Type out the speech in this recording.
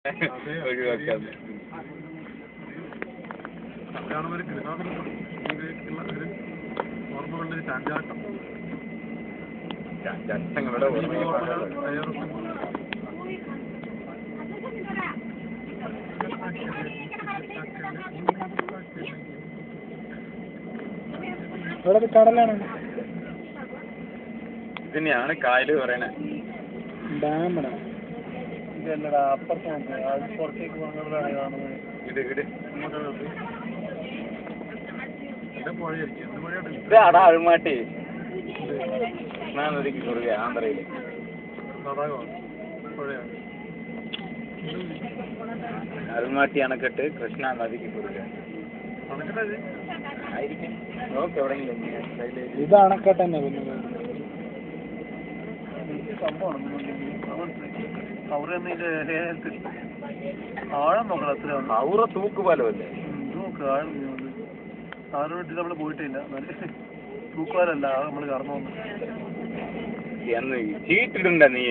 ഒഴിവാക്കാം. ഇവിടെ കടലാണ്. ഇതിനെയാണ് കായല് പറയണേ. ഡാമടാ ഇതല്ലടാ, അപ്പുറത്ത് നോക്ക്, അത് പുറത്തേക്ക് പോകുന്നതാണ് കാണുന്നത്. ഇതാടാ അഴുമാട്ടി നദിക്ക് കുറുകെ ആന്ധ്രയില്. അരുമാട്ടി അണക്കെട്ട് കൃഷ്ണ നദിക്ക് കുറുകെ ആയിരിക്കും. നോക്ക് എവിടെയെങ്കിലും. ഇത് അണക്കെട്ട് തന്നെ. പിന്നെ ആഴം നോക്കണം. അത്ര ഔറ തൂക്കുപാലമല്ലേ? നോക്ക് ആഴം. ആറ് വീട്ടിൽ നമ്മൾ പോയിട്ടില്ല. തൂക്കുപാലല്ല, നമ്മൾ കടന്നു വന്നു. ചീട്ടിട്ടുണ്ട നീ?